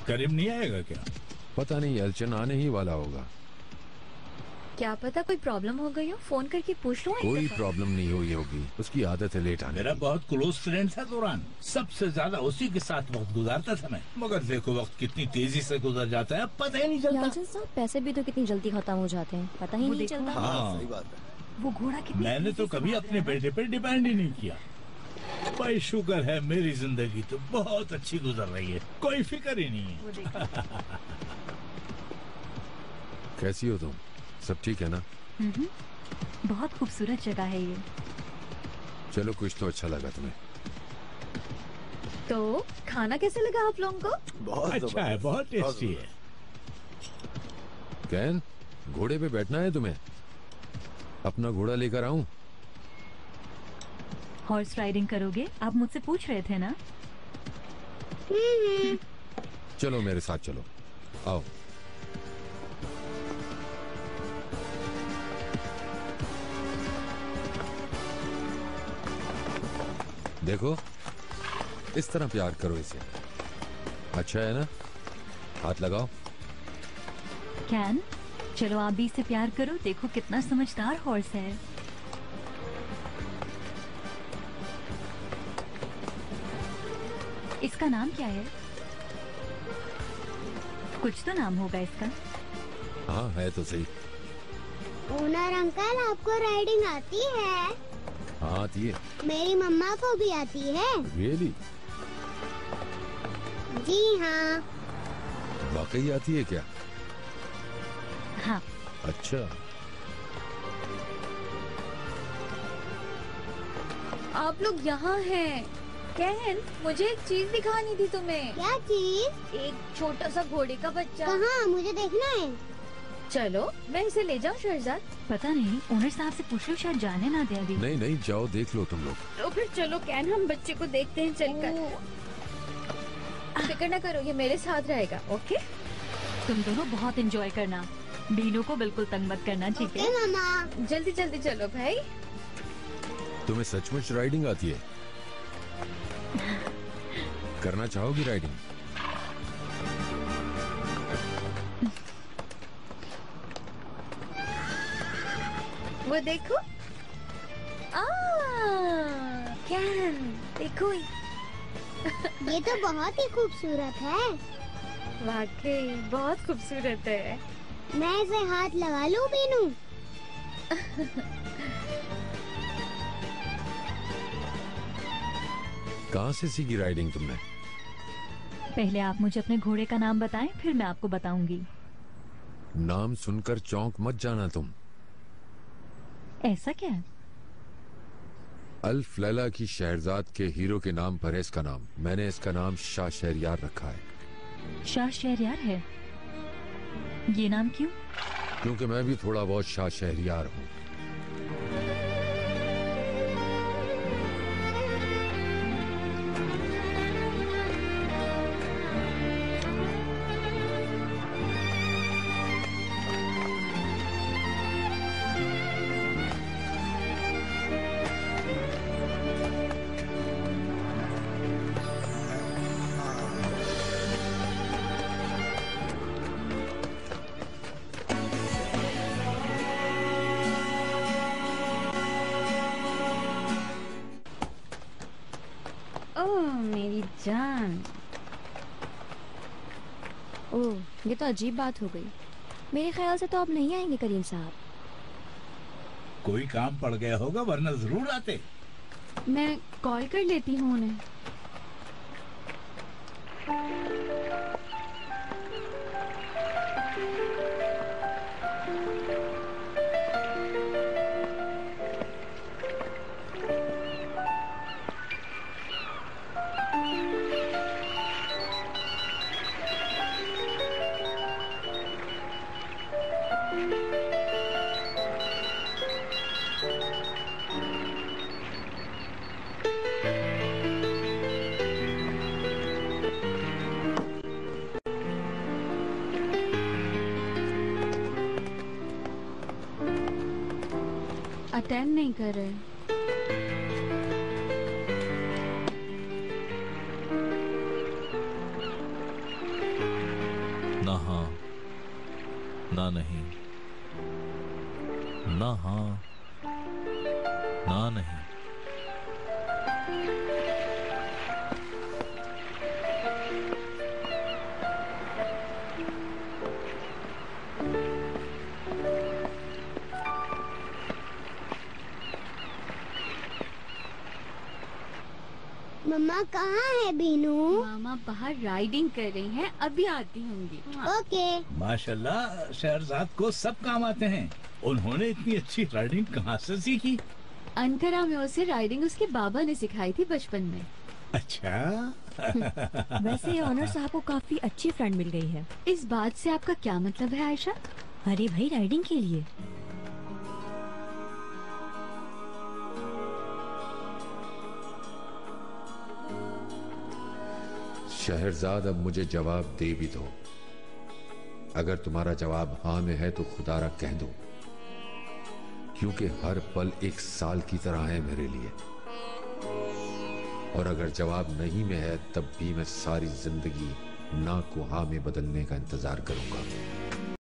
करीम नहीं आएगा क्या? पता नहीं, एल्चन आने ही वाला होगा। क्या पता कोई प्रॉब्लम हो गई हो, फोन करके पूछ लो। कोई प्रॉब्लम नहीं हुई होगी, उसकी आदत है लेट आने। मेरा बहुत क्लोज फ्रेंड था दुरान, सबसे ज्यादा उसी के साथ वक्त गुजारता था मैं। मगर देखो वक्त कितनी तेजी से गुजर जाता है, अब पता ही नहीं चलता। याचन साहब, पैसे भी तो कितनी जल्दी खत्म हो जाते हैं, पता ही नहीं चलता। हाँ, सही बात है। वो घोड़ा कितनी मैंने तो कभी अपने बेटे पे डिपेंड ही नहीं किया। भाई शुक्र है, मेरी जिंदगी तो बहुत अच्छी गुजर रही है, कोई फिक्र ही नहीं है। कैसी हो तुम? सब ठीक है ना? बहुत खूबसूरत जगह है ये। चलो, कुछ तो अच्छा लगा तुम्हें। तो खाना कैसे लगा आप लोगों को? बहुत अच्छा है, बहुत टेस्टी है। कैन, घोड़े पे बैठना है तुम्हें? अपना घोड़ा लेकर आऊं? हॉर्स राइडिंग करोगे? आप मुझसे पूछ रहे थे ना। चलो मेरे साथ चलो, आओ। देखो, इस तरह प्यार करो इसे, अच्छा है ना? हाथ लगाओ। कैन, चलो आप भी इससे प्यार करो, देखो कितना समझदार हॉर्स है। इसका नाम क्या है? कुछ तो नाम होगा इसका। हाँ, है तो सही। ओनर अंकल, आपको राइडिंग आती है? हाँ, आती है। मेरी मम्मा को भी आती है। रियली? जी हाँ। वाकई आती है क्या? हाँ। अच्छा। आप लोग यहाँ हैं। कैन, मुझे एक चीज दिखानी थी तुम्हें। क्या चीज? एक छोटा सा घोड़े का बच्चा। कहाँ? मुझे देखना है। चलो मैं इसे ले जाऊँ शहजाद? पता नहीं, ओनर साहब से पूछ लो, शायद जाने ना दे अभी। नहीं नहीं, जाओ देख लो तुम लोग। तो फिर चलो कैन, हम बच्चे को देखते हैं चलकर। फिक्र ना करो, ये मेरे साथ रहेगा। ओके? तुम दोनों बहुत एंजॉय करना, बीनू को बिल्कुल तंग मत करना, ठीक है? ओके मामा। जल्दी जल्दी चलो भाई। तुम्हें सचमुच राइडिंग आती है? करना चाहोगी राइडिंग? वो देखो। कैन, देखो। ये तो बहुत ही खूबसूरत है। वाकई बहुत खूबसूरत है। मैं इसे हाथ लगा लूं बीनू? कहाँ से सीखी राइडिंग तुमने? पहले आप मुझे अपने घोड़े का नाम बताएं, फिर मैं आपको बताऊंगी। नाम सुनकर चौंक मत जाना तुम। ऐसा क्या? अल्फ लैला की शहरजाद के हीरो के नाम पर है इसका नाम। मैंने इसका नाम शाह शहरयार रखा है। शाह शहरयार है? ये नाम क्यों? क्योंकि मैं भी थोड़ा बहुत शाह शहरयार हूँ। मेरी जान। ओह, ये तो अजीब बात हो गई। मेरे ख्याल से तो आप नहीं आएंगे करीम साहब। कोई काम पड़ गया होगा, वरना जरूर आते। मैं कॉल कर लेती हूँ उन्हें। अटेंड नहीं कर रहे। ना हाँ, ना नहीं, ना हाँ, ना नहीं। मम्मा कहाँ है बीनू? मामा बाहर राइडिंग कर रही हैं, अभी आती होंगी। ओके। माशाल्लाह, शहरजाद को सब काम आते हैं। उन्होंने इतनी अच्छी राइडिंग कहाँ से सीखी? अनकरा में उसे राइडिंग उसके बाबा ने सिखाई थी बचपन में। अच्छा। वैसे ऑनर साहब को काफी अच्छी फ्रेंड मिल गई है। इस बात से आपका क्या मतलब है आयशा? अरे भाई राइडिंग के लिए। शहरजाद, अब मुझे जवाब दे भी दो। अगर तुम्हारा जवाब हाँ में है तो खुदारा कह दो, क्योंकि हर पल एक साल की तरह है मेरे लिए। और अगर जवाब नहीं में है तब भी मैं सारी जिंदगी ना को हाँ में बदलने का इंतजार करूंगा।